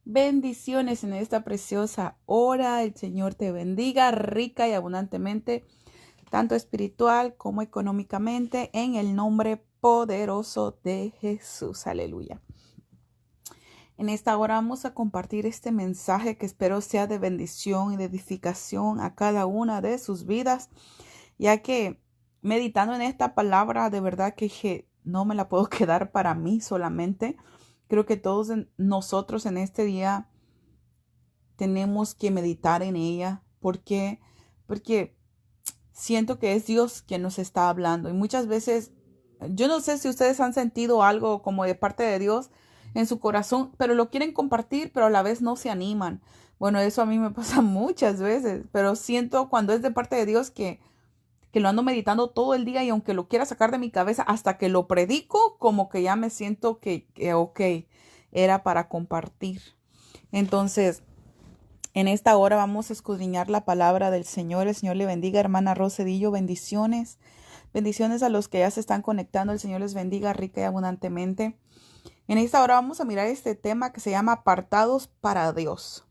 Bendiciones en esta preciosa hora. El Señor te bendiga rica y abundantemente, tanto espiritual como económicamente, en el nombre poderoso de Jesús. Aleluya. En esta hora vamos a compartir este mensaje que espero sea de bendición y de edificación a cada una de sus vidas, ya que meditando en esta palabra, de verdad que no me la puedo quedar para mí solamente. Creo que todos nosotros en este día tenemos que meditar en ella. ¿Por qué? Porque siento que es Dios quien nos está hablando. Y muchas veces, yo no sé si ustedes han sentido algo como de parte de Dios en su corazón, pero lo quieren compartir, pero a la vez no se animan. Bueno, eso a mí me pasa muchas veces, pero siento cuando es de parte de Dios que lo ando meditando todo el día y aunque lo quiera sacar de mi cabeza hasta que lo predico, como que ya me siento que ok, era para compartir. Entonces, en esta hora vamos a escudriñar la palabra del Señor. El Señor le bendiga, hermana Rosedillo. Bendiciones. Bendiciones a los que ya se están conectando. El Señor les bendiga rica y abundantemente. En esta hora vamos a mirar este tema que se llama apartados para Dios.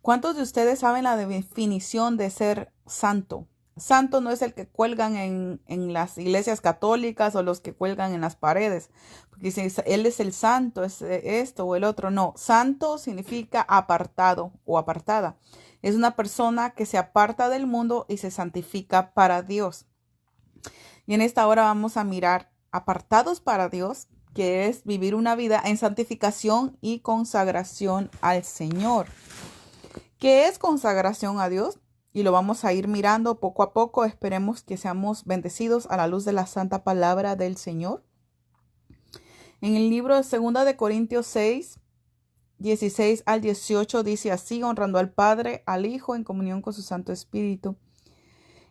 ¿Cuántos de ustedes saben la definición de ser santo? Santo no es el que cuelgan en las iglesias católicas o los que cuelgan en las paredes. Porque dicen, él es el santo, es esto o el otro. No, santo significa apartado o apartada. Es una persona que se aparta del mundo y se santifica para Dios. Y en esta hora vamos a mirar apartados para Dios, que es vivir una vida en santificación y consagración al Señor. ¿Qué es consagración a Dios? Y lo vamos a ir mirando poco a poco. Esperemos que seamos bendecidos a la luz de la santa palabra del Señor. En el libro de 2 de Corintios 6, 16 al 18 dice así: honrando al Padre, al Hijo, en comunión con su Santo Espíritu.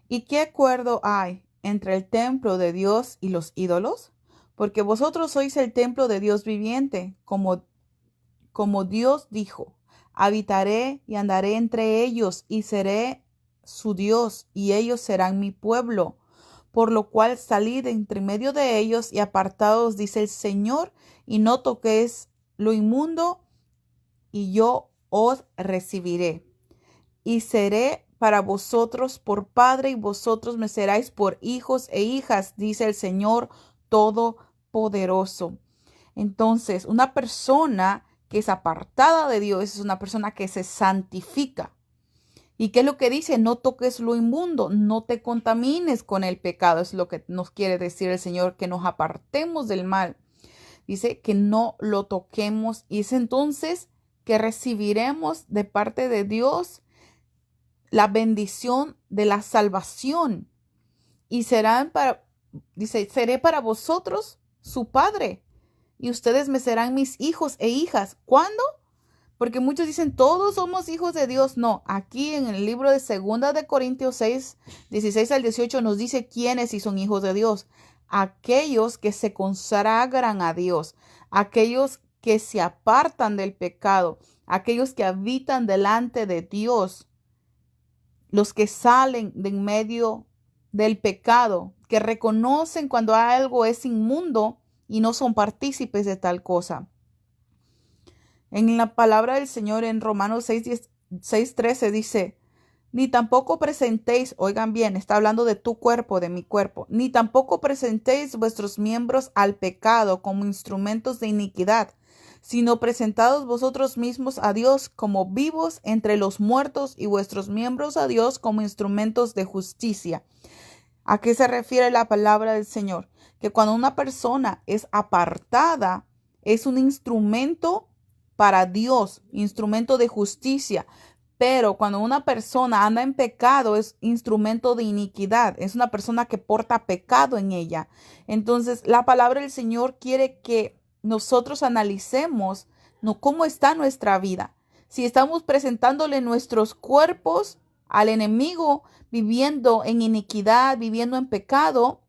¿Y qué acuerdo hay entre el templo de Dios y los ídolos? Porque vosotros sois el templo de Dios viviente, como Dios dijo: habitaré y andaré entre ellos y seré su Dios y ellos serán mi pueblo. Por lo cual salid entre medio de ellos y apartaos, dice el Señor, y no toquéis lo inmundo, y yo os recibiré. Y seré para vosotros por Padre, y vosotros me seráis por hijos e hijas, dice el Señor Todopoderoso. Entonces, una persona que es apartada de Dios es una persona que se santifica. ¿Y qué es lo que dice? No toques lo inmundo, no te contamines con el pecado. Es lo que nos quiere decir el Señor, que nos apartemos del mal. Dice que no lo toquemos y es entonces que recibiremos de parte de Dios la bendición de la salvación y dice, seré para vosotros su Padre y ustedes me serán mis hijos e hijas. ¿Cuándo? Porque muchos dicen, todos somos hijos de Dios. No, aquí en el libro de 2 de Corintios 6, 16 al 18 nos dice quiénes sí son hijos de Dios. Aquellos que se consagran a Dios, aquellos que se apartan del pecado, aquellos que habitan delante de Dios, los que salen de en medio del pecado, que reconocen cuando algo es inmundo y no son partícipes de tal cosa. En la palabra del Señor en Romanos 6:13 dice, ni tampoco presentéis, oigan bien, está hablando de tu cuerpo, de mi cuerpo, ni tampoco presentéis vuestros miembros al pecado como instrumentos de iniquidad, sino presentados vosotros mismos a Dios como vivos entre los muertos y vuestros miembros a Dios como instrumentos de justicia. ¿A qué se refiere la palabra del Señor? Que cuando una persona es apartada, es un instrumento para Dios, instrumento de justicia. Pero cuando una persona anda en pecado, es instrumento de iniquidad. Es una persona que porta pecado en ella. Entonces, la palabra del Señor quiere que nosotros analicemos, ¿no?, cómo está nuestra vida. Si estamos presentándole nuestros cuerpos al enemigo, viviendo en iniquidad, viviendo en pecado,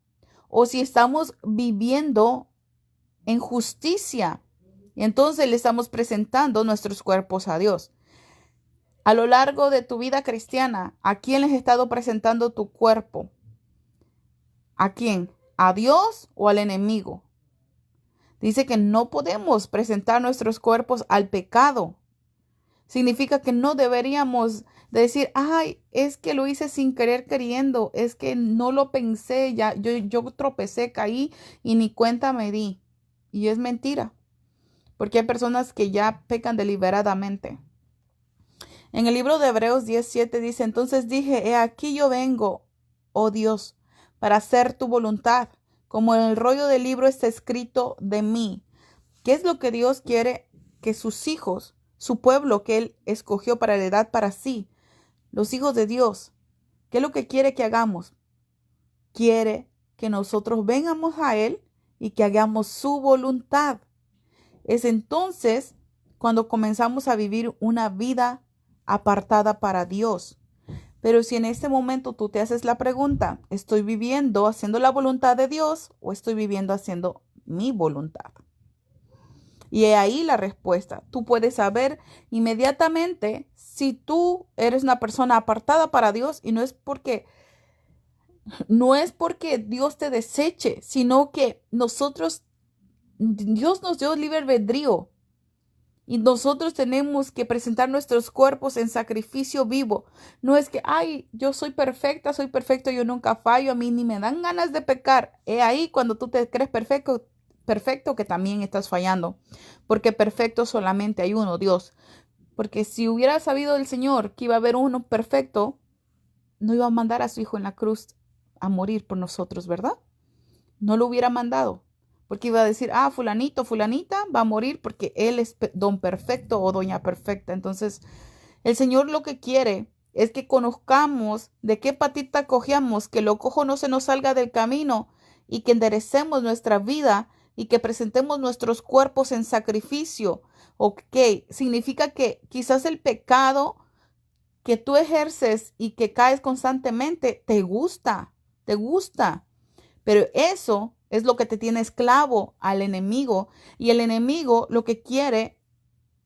o si estamos viviendo en justicia. Y entonces le estamos presentando nuestros cuerpos a Dios. A lo largo de tu vida cristiana, ¿a quién les has estado presentando tu cuerpo? ¿A quién? ¿A Dios o al enemigo? Dice que no podemos presentar nuestros cuerpos al pecado. Significa que no deberíamos decir, ay, es que lo hice sin querer queriendo, es que no lo pensé, ya, yo tropecé, caí y ni cuenta me di. Y es mentira, porque hay personas que ya pecan deliberadamente. En el libro de Hebreos 10:7 dice, entonces dije, he aquí yo vengo, oh Dios, para hacer tu voluntad, como en el rollo del libro está escrito de mí. ¿Qué es lo que Dios quiere que sus hijos, su pueblo que Él escogió para heredad para sí, los hijos de Dios, qué es lo que quiere que hagamos? Quiere que nosotros vengamos a Él y que hagamos su voluntad. Es entonces cuando comenzamos a vivir una vida apartada para Dios. Pero si en este momento tú te haces la pregunta, ¿estoy viviendo haciendo la voluntad de Dios o estoy viviendo haciendo mi voluntad? Y he ahí la respuesta. Tú puedes saber inmediatamente si tú eres una persona apartada para Dios, y no es porque Dios te deseche, sino que Dios nos dio libre albedrío. Y nosotros tenemos que presentar nuestros cuerpos en sacrificio vivo. No es que, ay, yo soy perfecta, soy perfecto, yo nunca fallo, a mí ni me dan ganas de pecar. He ahí cuando tú te crees perfecto que también estás fallando. Porque perfecto solamente hay uno, Dios. Porque si hubiera sabido el Señor que iba a haber uno perfecto, no iba a mandar a su Hijo en la cruz a morir por nosotros, ¿verdad? No lo hubiera mandado. Porque iba a decir, fulanito, fulanita va a morir porque él es don perfecto o doña perfecta. Entonces, el Señor lo que quiere es que conozcamos de qué patita cojeamos, que lo cojo no se nos salga del camino y que enderecemos nuestra vida y que presentemos nuestros cuerpos en sacrificio. Ok, significa que quizás el pecado que tú ejerces y que caes constantemente te gusta, pero eso es lo que te tiene esclavo al enemigo. Y el enemigo lo que quiere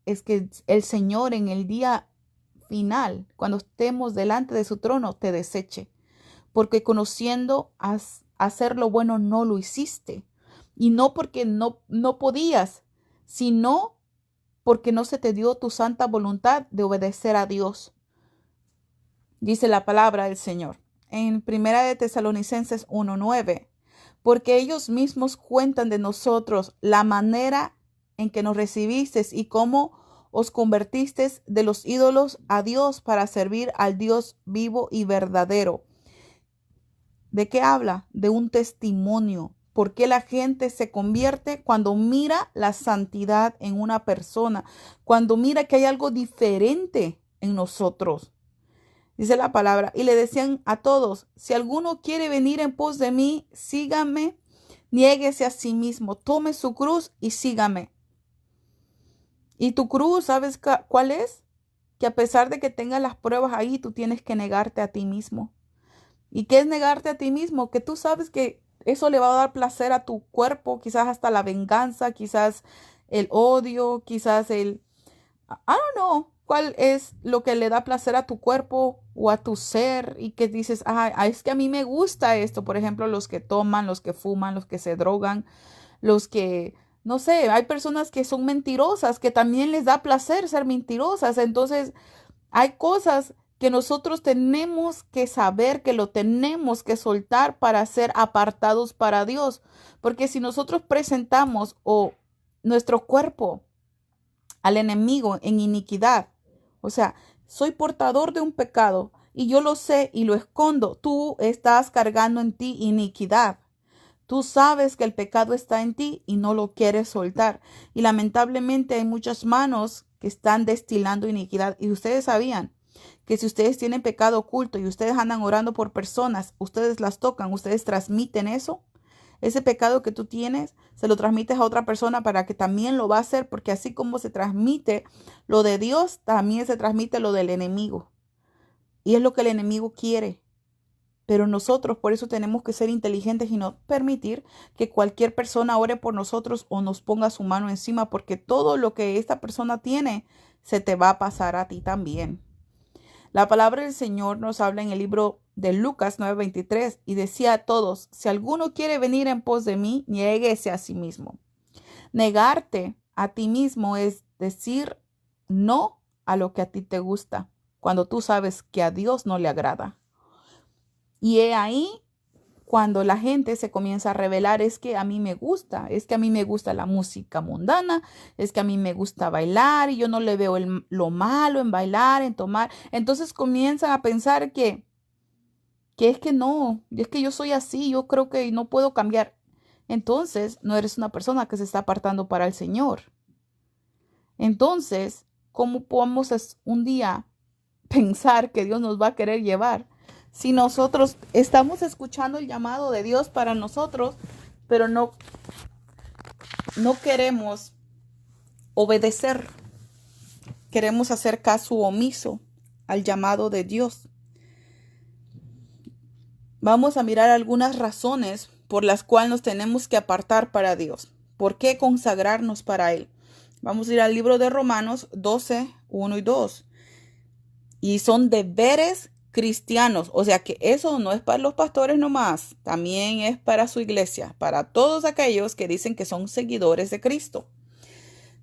es que el Señor en el día final, cuando estemos delante de su trono, te deseche. Porque conociendo hacer lo bueno no lo hiciste. Y no porque no podías, sino porque no se te dio tu santa voluntad de obedecer a Dios. Dice la palabra del Señor en Primera de Tesalonicenses 1:9. Porque ellos mismos cuentan de nosotros la manera en que nos recibisteis y cómo os convertisteis de los ídolos a Dios para servir al Dios vivo y verdadero. ¿De qué habla? De un testimonio. ¿Por qué la gente se convierte? Cuando mira la santidad en una persona, cuando mira que hay algo diferente en nosotros. Dice la palabra, y le decían a todos, si alguno quiere venir en pos de mí, sígame, niéguese a sí mismo, tome su cruz y sígame. Y tu cruz, ¿sabes cuál es? Que a pesar de que tengas las pruebas ahí, tú tienes que negarte a ti mismo. ¿Y qué es negarte a ti mismo? Que tú sabes que eso le va a dar placer a tu cuerpo, quizás hasta la venganza, quizás el odio, quizás I don't know cuál es lo que le da placer a tu cuerpo o a tu ser y que dices, es que a mí me gusta esto. Por ejemplo, los que toman, los que fuman, los que se drogan, los que, no sé, hay personas que son mentirosas, que también les da placer ser mentirosas. Entonces, hay cosas que nosotros tenemos que saber, que lo tenemos que soltar para ser apartados para Dios. Porque si nosotros presentamos nuestro cuerpo al enemigo en iniquidad, o sea, soy portador de un pecado y yo lo sé y lo escondo, tú estás cargando en ti iniquidad. Tú sabes que el pecado está en ti y no lo quieres soltar. Y lamentablemente hay muchas manos que están destilando iniquidad. Y ustedes sabían que si ustedes tienen pecado oculto y ustedes andan orando por personas, ustedes las tocan, ustedes transmiten eso. Ese pecado que tú tienes, se lo transmites a otra persona para que también lo va a hacer, porque así como se transmite lo de Dios, también se transmite lo del enemigo. Y es lo que el enemigo quiere. Pero nosotros por eso tenemos que ser inteligentes y no permitir que cualquier persona ore por nosotros o nos ponga su mano encima, porque todo lo que esta persona tiene se te va a pasar a ti también. La palabra del Señor nos habla en el libro de Lucas 9:23 y decía a todos, si alguno quiere venir en pos de mí, niéguese a sí mismo. Negarte a ti mismo es decir no a lo que a ti te gusta, cuando tú sabes que a Dios no le agrada. Y he ahí cuando la gente se comienza a revelar, es que a mí me gusta, es que a mí me gusta la música mundana, es que a mí me gusta bailar y yo no le veo lo malo en bailar, en tomar. Entonces comienzan a pensar que es que no, es que yo soy así, yo creo que no puedo cambiar. Entonces no eres una persona que se está apartando para el Señor. Entonces, ¿cómo podemos un día pensar que Dios nos va a querer llevar si nosotros estamos escuchando el llamado de Dios para nosotros, pero no queremos obedecer? Queremos hacer caso omiso al llamado de Dios. Vamos a mirar algunas razones por las cuales nos tenemos que apartar para Dios. ¿Por qué consagrarnos para Él? Vamos a ir al libro de Romanos 12, 1 y 2. Y son deberes cristianos. O sea que eso no es para los pastores nomás. También es para su iglesia. Para todos aquellos que dicen que son seguidores de Cristo.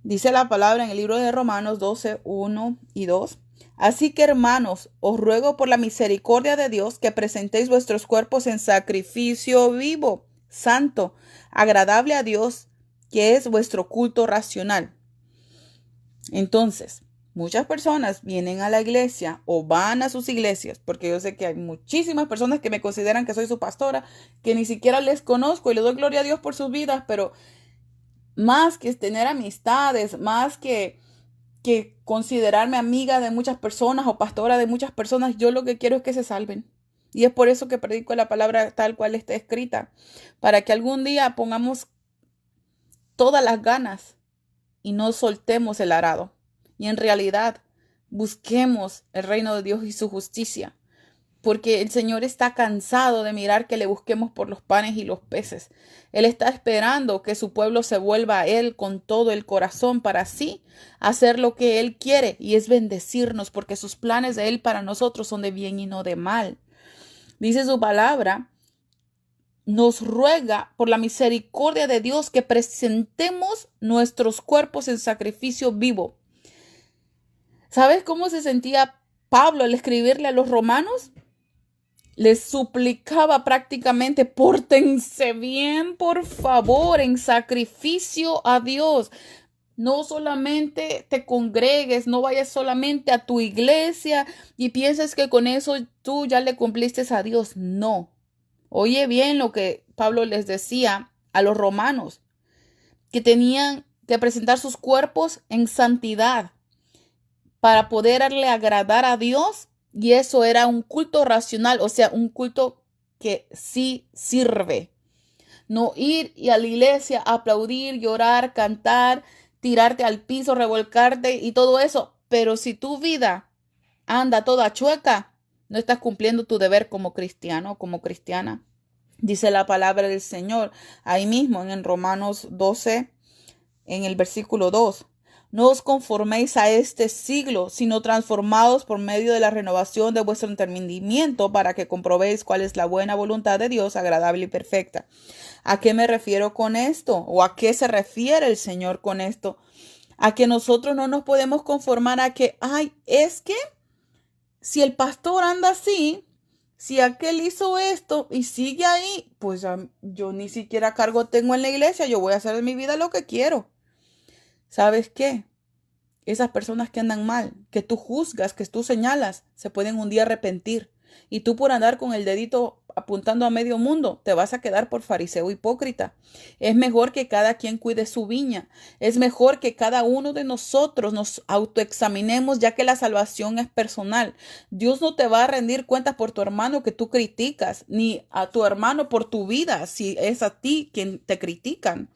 Dice la palabra en el libro de Romanos 12, 1 y 2. Así que, hermanos, os ruego por la misericordia de Dios que presentéis vuestros cuerpos en sacrificio vivo, santo, agradable a Dios, que es vuestro culto racional. Entonces, muchas personas vienen a la iglesia o van a sus iglesias, porque yo sé que hay muchísimas personas que me consideran que soy su pastora, que ni siquiera les conozco y le doy gloria a Dios por sus vidas, pero más que tener amistades, más que considerarme amiga de muchas personas o pastora de muchas personas, yo lo que quiero es que se salven. Y es por eso que predico la palabra tal cual está escrita, para que algún día pongamos todas las ganas y no soltemos el arado. Y en realidad busquemos el reino de Dios y su justicia, porque el Señor está cansado de mirar que le busquemos por los panes y los peces. Él está esperando que su pueblo se vuelva a Él con todo el corazón para así hacer lo que Él quiere, y es bendecirnos, porque sus planes de Él para nosotros son de bien y no de mal. Dice su palabra, nos ruega por la misericordia de Dios que presentemos nuestros cuerpos en sacrificio vivo. ¿Sabes cómo se sentía Pablo al escribirle a los romanos? Les suplicaba prácticamente, pórtense bien, por favor, en sacrificio a Dios. No solamente te congregues, no vayas solamente a tu iglesia y pienses que con eso tú ya le cumpliste a Dios. No. Oye bien lo que Pablo les decía a los romanos, que tenían que presentar sus cuerpos en santidad para poderle agradar a Dios. Y eso era un culto racional, o sea, un culto que sí sirve. No ir y a la iglesia, aplaudir, llorar, cantar, tirarte al piso, revolcarte y todo eso. Pero si tu vida anda toda chueca, no estás cumpliendo tu deber como cristiano o como cristiana. Dice la palabra del Señor ahí mismo en Romanos 12, en el versículo 2. No os conforméis a este siglo, sino transformados por medio de la renovación de vuestro entendimiento, para que comprobéis cuál es la buena voluntad de Dios, agradable y perfecta. ¿A qué me refiero con esto? ¿O a qué se refiere el Señor con esto? A que nosotros no nos podemos conformar a que, es que si el pastor anda así, si aquel hizo esto y sigue ahí, pues yo ni siquiera cargo tengo en la iglesia, yo voy a hacer de mi vida lo que quiero. ¿Sabes qué? Esas personas que andan mal, que tú juzgas, que tú señalas, se pueden un día arrepentir. Y tú, por andar con el dedito apuntando a medio mundo, te vas a quedar por fariseo hipócrita. Es mejor que cada quien cuide su viña. Es mejor que cada uno de nosotros nos autoexaminemos, ya que la salvación es personal. Dios no te va a rendir cuentas por tu hermano que tú criticas, ni a tu hermano por tu vida, si es a ti quien te critican.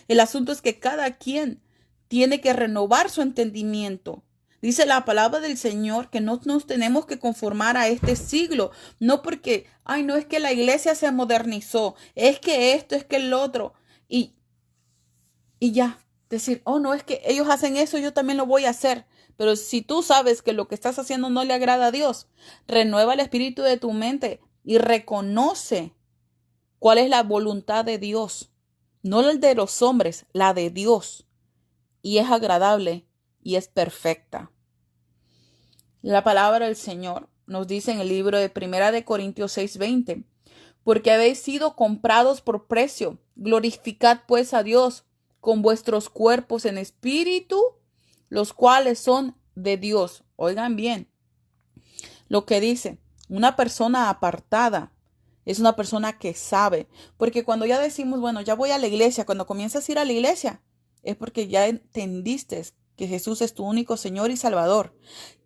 El asunto es que cada quien tiene que renovar su entendimiento. Dice la palabra del Señor que no nos tenemos que conformar a este siglo, no porque, no es que la iglesia se modernizó, es que esto, es que el otro, y ya, decir, no, es que ellos hacen eso, yo también lo voy a hacer. Pero si tú sabes que lo que estás haciendo no le agrada a Dios, renueva el espíritu de tu mente y reconoce cuál es la voluntad de Dios, no la de los hombres, la de Dios. Y es agradable y es perfecta. La palabra del Señor nos dice en el libro de Primera de Corintios 6:20, porque habéis sido comprados por precio. Glorificad pues a Dios con vuestros cuerpos en espíritu, los cuales son de Dios. Oigan bien lo que dice. Una persona apartada es una persona que sabe. Porque cuando ya decimos, bueno, ya voy a la iglesia, cuando comienzas a ir a la iglesia, es porque ya entendiste que Jesús es tu único Señor y Salvador,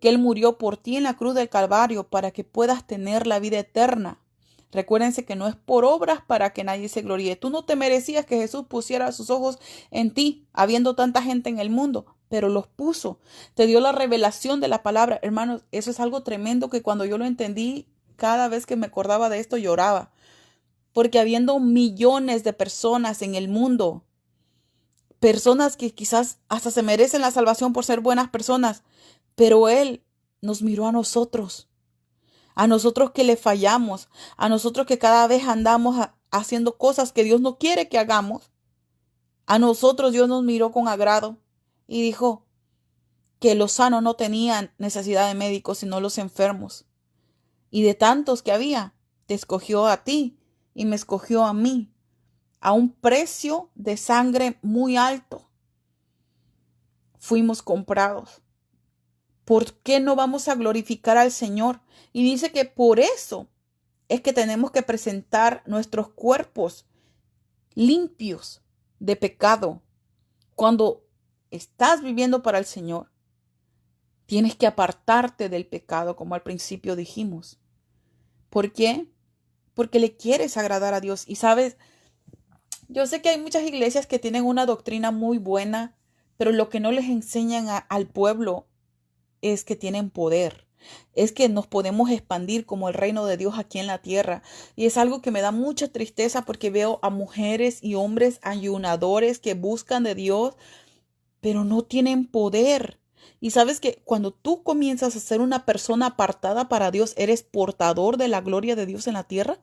que Él murió por ti en la cruz del Calvario para que puedas tener la vida eterna. Recuérdense que no es por obras para que nadie se gloríe. Tú no te merecías que Jesús pusiera sus ojos en ti, habiendo tanta gente en el mundo, pero los puso. Te dio la revelación de la palabra. Hermanos, eso es algo tremendo que cuando yo lo entendí, cada vez que me acordaba de esto lloraba. Porque habiendo millones de personas en el mundo, personas que quizás hasta se merecen la salvación por ser buenas personas, pero Él nos miró a nosotros que le fallamos, a nosotros que cada vez andamos haciendo cosas que Dios no quiere que hagamos. A nosotros Dios nos miró con agrado y dijo que los sanos no tenían necesidad de médicos, sino los enfermos. Y de tantos que había, te escogió a ti y me escogió a mí, a un precio de sangre muy alto. Fuimos comprados. ¿Por qué no vamos a glorificar al Señor? Y dice que por eso es que tenemos que presentar nuestros cuerpos limpios de pecado. Cuando estás viviendo para el Señor, tienes que apartarte del pecado, como al principio dijimos. ¿Por qué? Porque le quieres agradar a Dios. Y sabes, yo sé que hay muchas iglesias que tienen una doctrina muy buena, pero lo que no les enseñan al pueblo es que tienen poder. Es que nos podemos expandir como el reino de Dios aquí en la tierra. Y es algo que me da mucha tristeza porque veo a mujeres y hombres ayunadores que buscan de Dios, pero no tienen poder. Y sabes que cuando tú comienzas a ser una persona apartada para Dios, eres portador de la gloria de Dios en la tierra.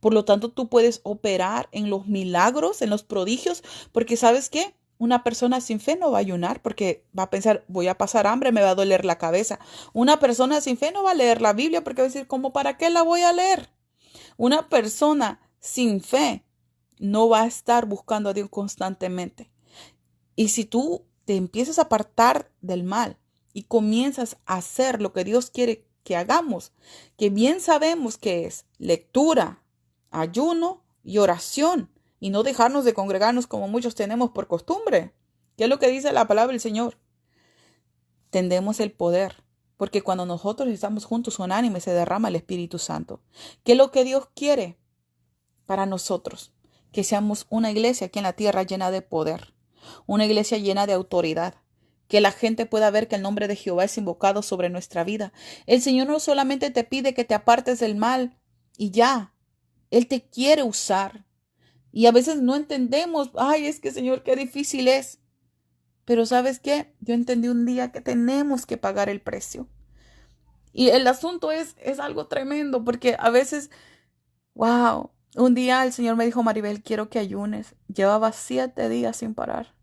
Por lo tanto, tú puedes operar en los milagros, en los prodigios, porque ¿sabes qué? Una persona sin fe no va a ayunar porque va a pensar, voy a pasar hambre, me va a doler la cabeza. Una persona sin fe no va a leer la Biblia porque va a decir, ¿cómo para qué la voy a leer? Una persona sin fe no va a estar buscando a Dios constantemente. Y si tú te empiezas a apartar del mal y comienzas a hacer lo que Dios quiere que hagamos, que bien sabemos que es lectura, ayuno y oración, y no dejarnos de congregarnos como muchos tenemos por costumbre. ¿Qué es lo que dice la palabra del Señor? Tendemos el poder, porque cuando nosotros estamos juntos unánime se derrama el Espíritu Santo. ¿Qué es lo que Dios quiere para nosotros? Que seamos una iglesia aquí en la tierra llena de poder, una iglesia llena de autoridad, que la gente pueda ver que el nombre de Jehová es invocado sobre nuestra vida. El Señor no solamente te pide que te apartes del mal y ya, Él te quiere usar. Y a veces no entendemos, ay, es que Señor, qué difícil es. Pero ¿sabes qué? Yo entendí un día que tenemos que pagar el precio. Y el asunto es algo tremendo, porque a veces, wow, un día el Señor me dijo, Maribel, quiero que ayunes. Llevaba 7 días sin parar.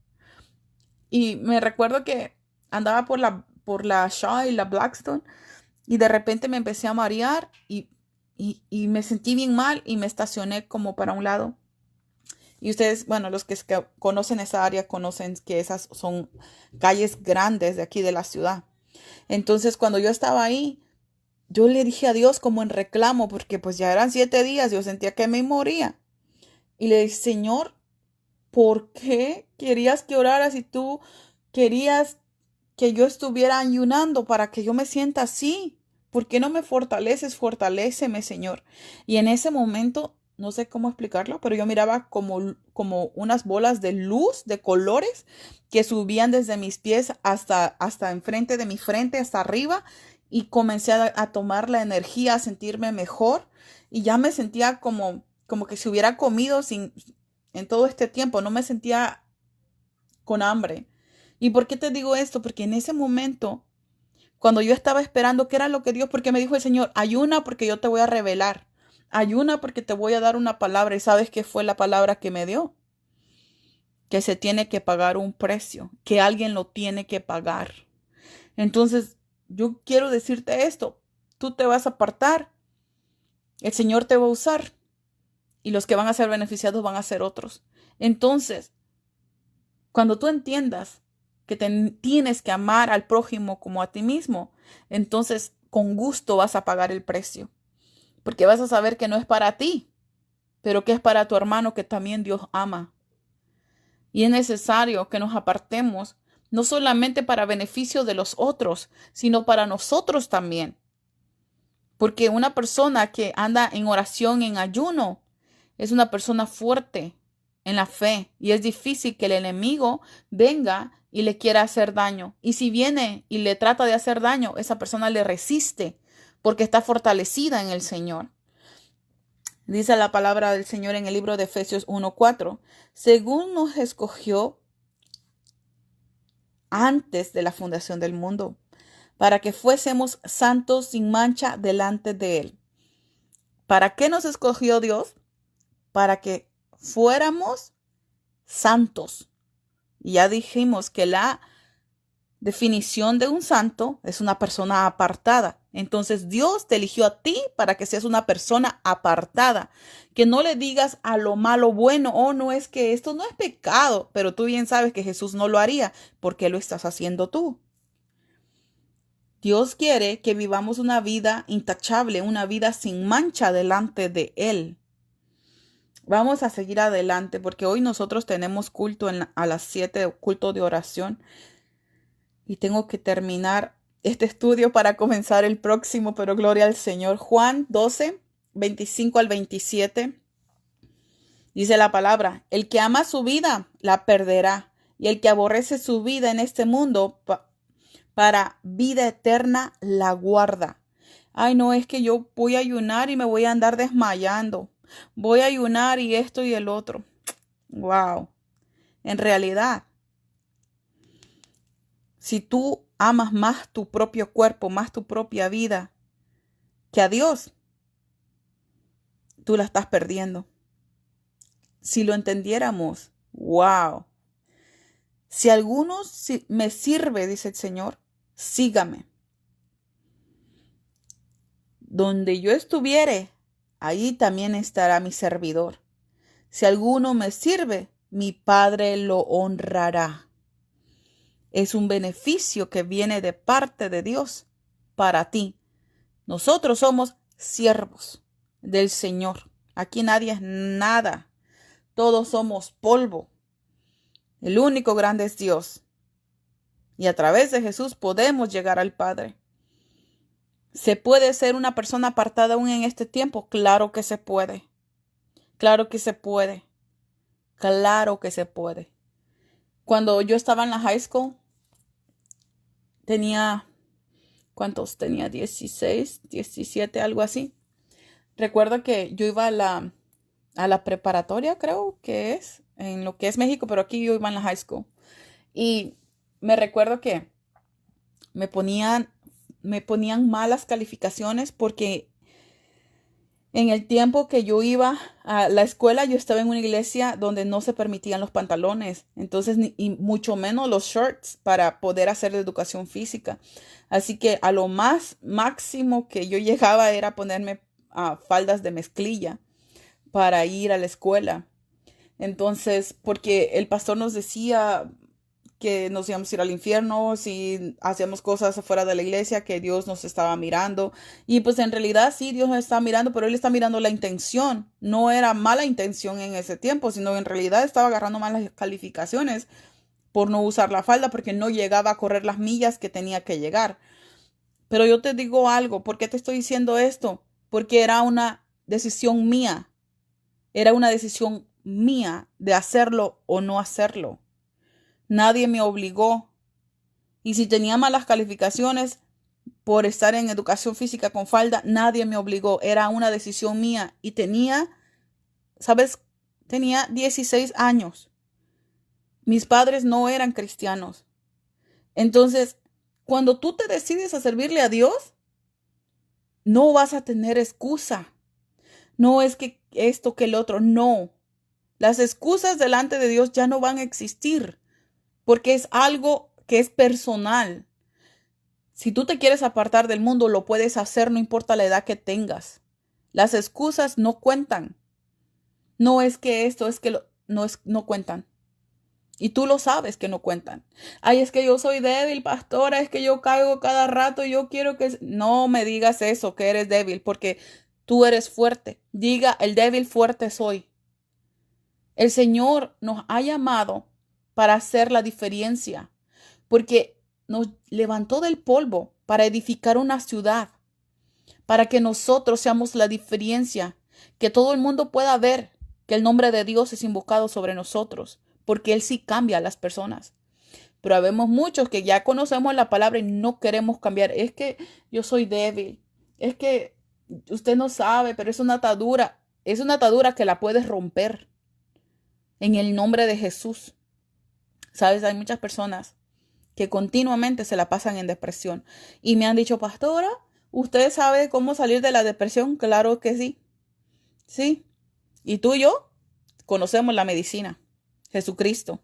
Y me recuerdo que andaba por la Shaw y la Blackstone y de repente me empecé a marear y me sentí bien mal y me estacioné como para un lado. Y ustedes, bueno, los que conocen esa área conocen que esas son calles grandes de aquí de la ciudad. Entonces, cuando yo estaba ahí, yo le dije a Dios como en reclamo, porque pues ya eran 7 días, yo sentía que me moría. Y le dije, Señor, ¿por qué querías que orara si tú querías que yo estuviera ayunando para que yo me sienta así? ¿Por qué no me fortaleces? Fortaléceme, Señor. Y en ese momento, no sé cómo explicarlo, pero yo miraba como unas bolas de luz, de colores, que subían desde mis pies hasta enfrente de mi frente, hasta arriba, y comencé a tomar la energía, a sentirme mejor, y ya me sentía como que si hubiera comido en todo este tiempo, no me sentía con hambre. ¿Y por qué te digo esto? Porque en ese momento, cuando yo estaba esperando, ¿qué era lo que Dios? Porque me dijo el Señor, ayuna porque yo te voy a revelar. Ayuna porque te voy a dar una palabra. ¿Y sabes qué fue la palabra que me dio? Que se tiene que pagar un precio, que alguien lo tiene que pagar. Entonces, yo quiero decirte esto, tú te vas a apartar, el Señor te va a usar y los que van a ser beneficiados van a ser otros. Entonces, cuando tú entiendas que tienes que amar al prójimo como a ti mismo, entonces con gusto vas a pagar el precio, porque vas a saber que no es para ti, pero que es para tu hermano que también Dios ama. Y es necesario que nos apartemos, no solamente para beneficio de los otros, sino para nosotros también. Porque una persona que anda en oración, en ayuno, es una persona fuerte en la fe y es difícil que el enemigo venga y le quiera hacer daño. Y si viene y le trata de hacer daño, esa persona le resiste porque está fortalecida en el Señor. Dice la palabra del Señor en el libro de Efesios 1:4, según nos escogió antes de la fundación del mundo, para que fuésemos santos sin mancha delante de Él. ¿Para qué nos escogió Dios? Para que fuéramos santos. Y ya dijimos que la definición de un santo es una persona apartada. Entonces Dios te eligió a ti para que seas una persona apartada. Que no le digas a lo malo bueno, oh, no, es que esto no es pecado, pero tú bien sabes que Jesús no lo haría. ¿Por qué lo estás haciendo tú? Dios quiere que vivamos una vida intachable, una vida sin mancha delante de Él. Vamos a seguir adelante porque hoy nosotros tenemos culto a las 7, culto de oración. Y tengo que terminar este estudio para comenzar el próximo, pero gloria al Señor. Juan 12, 25 al 27. Dice la palabra, el que ama su vida la perderá, y el que aborrece su vida en este mundo para vida eterna la guarda. Ay, no, es que yo voy a ayunar y me voy a andar desmayando. Voy a ayunar y esto y el otro. Wow. En realidad, si tú amas más tu propio cuerpo, más tu propia vida que a Dios, tú la estás perdiendo. Si lo entendiéramos, wow. Si alguno me sirve, dice el Señor, sígame. Donde yo estuviere, allí también estará mi servidor. Si alguno me sirve, mi Padre lo honrará. Es un beneficio que viene de parte de Dios para ti. Nosotros somos siervos del Señor. Aquí nadie es nada. Todos somos polvo. El único grande es Dios. Y a través de Jesús podemos llegar al Padre. ¿Se puede ser una persona apartada aún en este tiempo? Claro que se puede. Claro que se puede. Claro que se puede. Cuando yo estaba en la high school, tenía, ¿cuántos? Tenía 16, 17, algo así. Recuerdo que yo iba a la preparatoria, creo que es, en lo que es México, pero aquí yo iba en la high school. Y me recuerdo que me ponían malas calificaciones porque en el tiempo que yo iba a la escuela, yo estaba en una iglesia donde no se permitían los pantalones, entonces, y mucho menos los shorts para poder hacer educación física. Así que a lo más máximo que yo llegaba era ponerme faldas de mezclilla para ir a la escuela. Entonces, porque el pastor nos decía que nos íbamos a ir al infierno si hacíamos cosas afuera de la iglesia, que Dios nos estaba mirando. Y pues en realidad sí, Dios nos está mirando, pero Él está mirando la intención. No era mala intención en ese tiempo, sino en realidad estaba agarrando malas calificaciones por no usar la falda, porque no llegaba a correr las millas que tenía que llegar. Pero yo te digo algo, ¿por qué te estoy diciendo esto? Porque era una decisión mía. Era una decisión mía de hacerlo o no hacerlo. Nadie me obligó. Y si tenía malas calificaciones por estar en educación física con falda, nadie me obligó. Era una decisión mía. Y ¿sabes? Tenía 16 años. Mis padres no eran cristianos. Entonces, cuando tú te decides a servirle a Dios, no vas a tener excusa. No es que esto, que el otro. No. Las excusas delante de Dios ya no van a existir. Porque es algo que es personal. Si tú te quieres apartar del mundo, lo puedes hacer, no importa la edad que tengas. Las excusas no cuentan. No es que esto, es que no cuentan. Y tú lo sabes que no cuentan. Ay, es que yo soy débil, pastora, es que yo caigo cada rato, yo quiero que... No me digas eso, que eres débil, porque tú eres fuerte. Diga, el débil fuerte soy. El Señor nos ha llamado para hacer la diferencia, porque nos levantó del polvo para edificar una ciudad, para que nosotros seamos la diferencia, que todo el mundo pueda ver que el nombre de Dios es invocado sobre nosotros, porque Él sí cambia a las personas. Pero habemos muchos que ya conocemos la palabra y no queremos cambiar. Es que yo soy débil, es que usted no sabe, pero es una atadura que la puedes romper en el nombre de Jesús. Sabes, hay muchas personas que continuamente se la pasan en depresión y me han dicho, pastora, ¿usted sabe cómo salir de la depresión? Claro que sí. Sí. Y tú y yo conocemos la medicina. Jesucristo.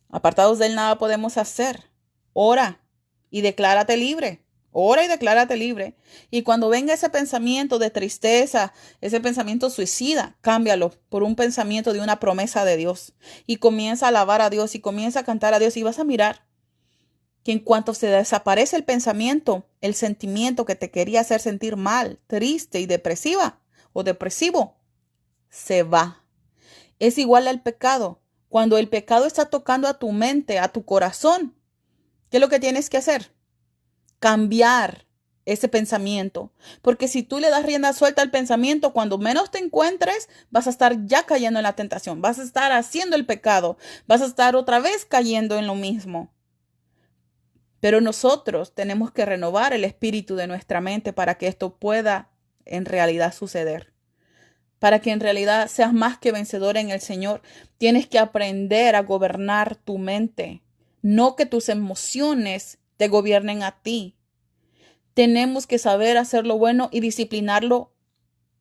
Apartados de él nada podemos hacer. Ora y declárate libre. Ora y declárate libre. Y cuando venga ese pensamiento de tristeza, ese pensamiento suicida, cámbialo por un pensamiento de una promesa de Dios. Y comienza a alabar a Dios y comienza a cantar a Dios y vas a mirar que en cuanto se desaparece el pensamiento, el sentimiento que te quería hacer sentir mal, triste y depresiva o depresivo, se va. Es igual al pecado. Cuando el pecado está tocando a tu mente, a tu corazón, ¿qué es lo que tienes que hacer? Cambiar ese pensamiento. Porque si tú le das rienda suelta al pensamiento, cuando menos te encuentres, vas a estar ya cayendo en la tentación, vas a estar haciendo el pecado, vas a estar otra vez cayendo en lo mismo. Pero nosotros tenemos que renovar el espíritu de nuestra mente para que esto pueda en realidad suceder. Para que en realidad seas más que vencedor en el Señor, tienes que aprender a gobernar tu mente, no que tus emociones te gobiernen a ti. Tenemos que saber hacer lo bueno y disciplinarlo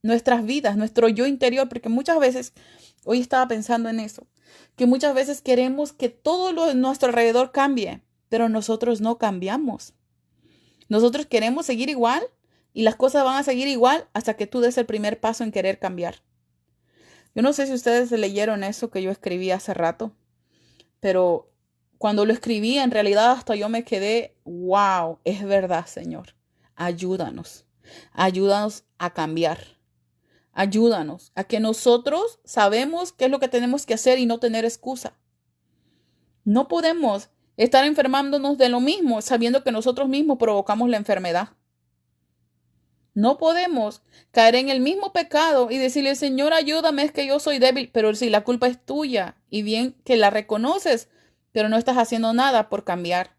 nuestras vidas, nuestro yo interior, porque muchas veces, hoy estaba pensando en eso, que muchas veces queremos que todo lo de nuestro alrededor cambie, pero nosotros no cambiamos. Nosotros queremos seguir igual y las cosas van a seguir igual hasta que tú des el primer paso en querer cambiar. Yo no sé si ustedes leyeron eso que yo escribí hace rato, pero cuando lo escribí, en realidad hasta yo me quedé, wow, es verdad, Señor. Ayúdanos, ayúdanos a cambiar. Ayúdanos a que nosotros sabemos qué es lo que tenemos que hacer y no tener excusa. No podemos estar enfermándonos de lo mismo sabiendo que nosotros mismos provocamos la enfermedad. No podemos caer en el mismo pecado y decirle, Señor, ayúdame, es que yo soy débil, pero si la culpa es tuya y bien que la reconoces, pero no estás haciendo nada por cambiar.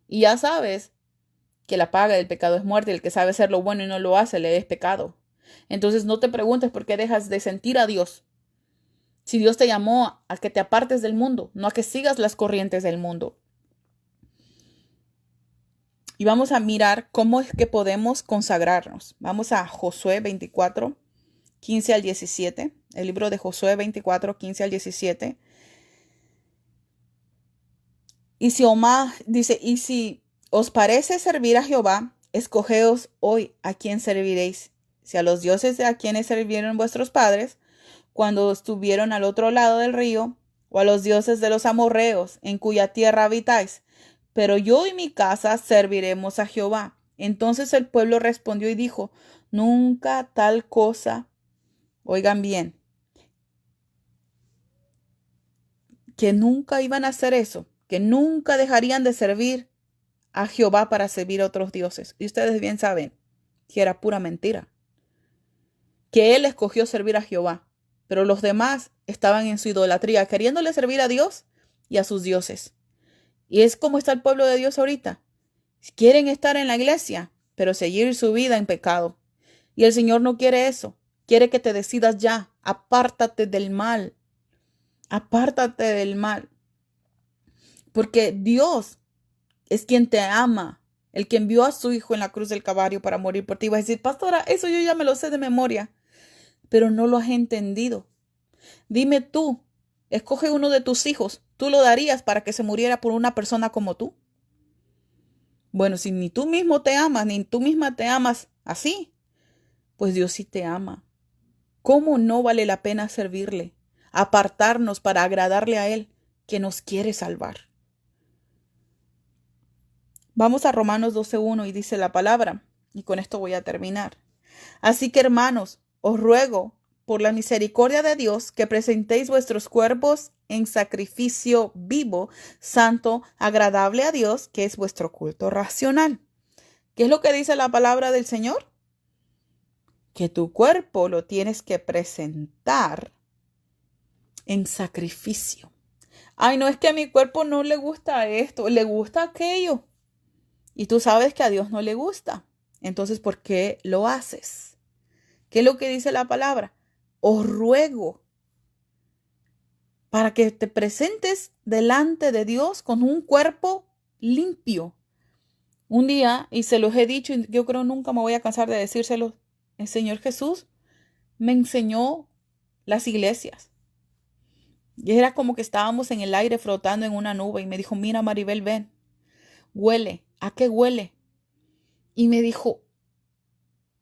Y ya sabes que la paga del pecado es muerte y el que sabe hacer lo bueno y no lo hace, le es pecado. Entonces no te preguntes por qué dejas de sentir a Dios. Si Dios te llamó a que te apartes del mundo, no a que sigas las corrientes del mundo. Y vamos a mirar cómo es que podemos consagrarnos. Vamos a Josué 24, 15 al 17. El libro de Josué 24, 15 al 17. Y si os parece servir a Jehová, escogeos hoy a quién serviréis. Si a los dioses a quienes sirvieron vuestros padres, cuando estuvieron al otro lado del río, o a los dioses de los amorreos, en cuya tierra habitáis. Pero yo y mi casa serviremos a Jehová. Entonces el pueblo respondió y dijo, nunca tal cosa. Oigan bien, que nunca iban a hacer eso, que nunca dejarían de servir a Jehová para servir a otros dioses. Y ustedes bien saben que era pura mentira, que él escogió servir a Jehová, pero los demás estaban en su idolatría, queriéndole servir a Dios y a sus dioses. Y es como está el pueblo de Dios ahorita. Quieren estar en la iglesia, pero seguir su vida en pecado. Y el Señor no quiere eso. Quiere que te decidas ya. Apártate del mal. Apártate del mal. Porque Dios es quien te ama. El que envió a su Hijo en la cruz del Calvario para morir por ti. Vas a decir, pastora, eso yo ya me lo sé de memoria. Pero no lo has entendido. Dime tú, escoge uno de tus hijos. ¿Tú lo darías para que se muriera por una persona como tú? Bueno, si ni tú mismo te amas, ni tú misma te amas así, pues Dios sí te ama. ¿Cómo no vale la pena servirle? Apartarnos para agradarle a Él, que nos quiere salvar. Vamos a Romanos 12:1 y dice la palabra, y con esto voy a terminar. Así que, hermanos, os ruego por la misericordia de Dios que presentéis vuestros cuerpos en sacrificio vivo, santo, agradable a Dios, que es vuestro culto racional. ¿Qué es lo que dice la palabra del Señor? Que tu cuerpo lo tienes que presentar en sacrificio. Ay, no, es que a mi cuerpo no le gusta esto, le gusta aquello. Y tú sabes que a Dios no le gusta. Entonces, ¿por qué lo haces? ¿Qué es lo que dice la palabra? Os ruego para que te presentes delante de Dios con un cuerpo limpio. Un día, y se los he dicho, y yo creo nunca me voy a cansar de decírselo, el Señor Jesús me enseñó las iglesias. Y era como que estábamos en el aire flotando en una nube y me dijo, mira Maribel, ven, huele. ¿A qué huele? Y me dijo,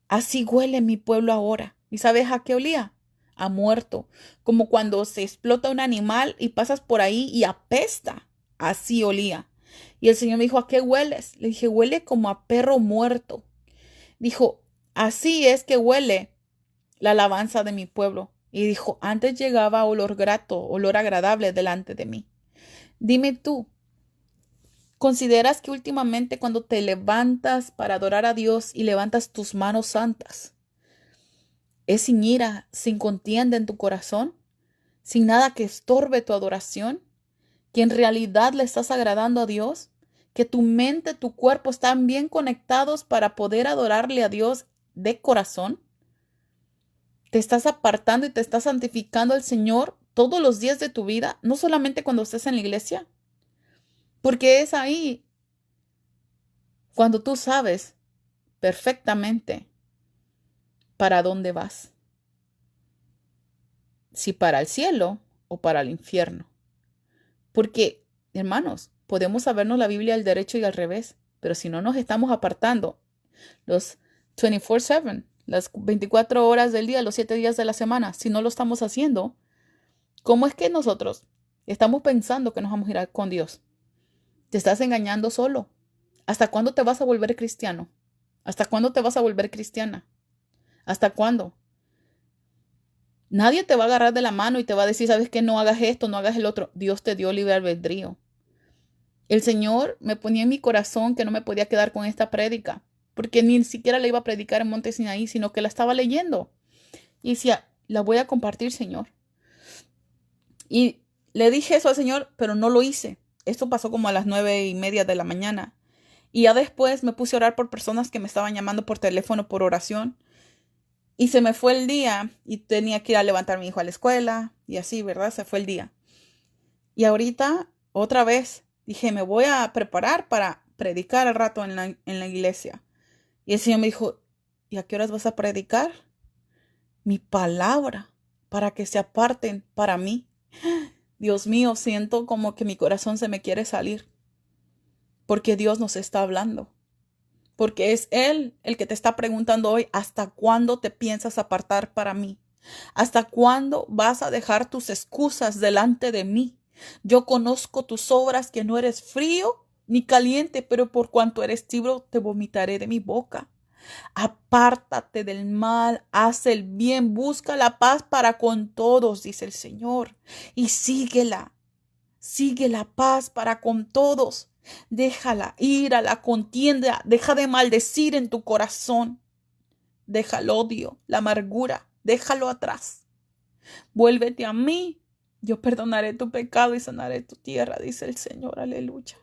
así huele mi pueblo ahora. ¿Y sabes a qué olía? A muerto. Como cuando se explota un animal y pasas por ahí y apesta. Así olía. Y el Señor me dijo, ¿a qué hueles? Le dije, huele como a perro muerto. Dijo, así es que huele la alabanza de mi pueblo. Y dijo, antes llegaba olor grato, olor agradable delante de mí. Dime tú, ¿consideras que últimamente cuando te levantas para adorar a Dios y levantas tus manos santas, es sin ira, sin contienda en tu corazón, sin nada que estorbe tu adoración, que en realidad le estás agradando a Dios, que tu mente, tu cuerpo están bien conectados para poder adorarle a Dios de corazón? ¿Te estás apartando y te estás santificando al Señor todos los días de tu vida, no solamente cuando estés en la iglesia? Porque es ahí cuando tú sabes perfectamente para dónde vas. Si para el cielo o para el infierno. Porque, hermanos, podemos sabernos la Biblia al derecho y al revés, pero si no nos estamos apartando los 24/7, las 24 horas del día, los 7 días de la semana, si no lo estamos haciendo, ¿cómo es que nosotros estamos pensando que nos vamos a ir con Dios? Te estás engañando solo. ¿Hasta cuándo te vas a volver cristiano? ¿Hasta cuándo te vas a volver cristiana? ¿Hasta cuándo? Nadie te va a agarrar de la mano y te va a decir, ¿sabes qué? No hagas esto, no hagas el otro. Dios te dio libre albedrío. El Señor me ponía en mi corazón que no me podía quedar con esta prédica, porque ni siquiera la iba a predicar en Monte Sinaí, sino que la estaba leyendo. Y decía, la voy a compartir, Señor. Y le dije eso al Señor, pero no lo hice. Esto pasó como a las 9:30 de la mañana. Y ya después me puse a orar por personas que me estaban llamando por teléfono por oración. Y se me fue el día y tenía que ir a levantar a mi hijo a la escuela y así, ¿verdad? Se fue el día. Y ahorita, otra vez, dije, me voy a preparar para predicar al rato en la iglesia. Y el Señor me dijo, ¿y a qué horas vas a predicar? Mi palabra, para que se aparten para mí. Dios mío, siento como que mi corazón se me quiere salir. Porque Dios nos está hablando. Porque es Él el que te está preguntando hoy, ¿hasta cuándo te piensas apartar para mí? ¿Hasta cuándo vas a dejar tus excusas delante de mí? Yo conozco tus obras, que no eres frío ni caliente, pero por cuanto eres tibio, te vomitaré de mi boca. Apártate del mal, haz el bien, busca la paz para con todos, dice el Señor, y síguela. Sigue la paz para con todos. Deja la ira, la contienda, deja de maldecir en tu corazón. Deja el odio, la amargura, déjalo atrás. Vuélvete a mí, yo perdonaré tu pecado y sanaré tu tierra, dice el Señor, aleluya.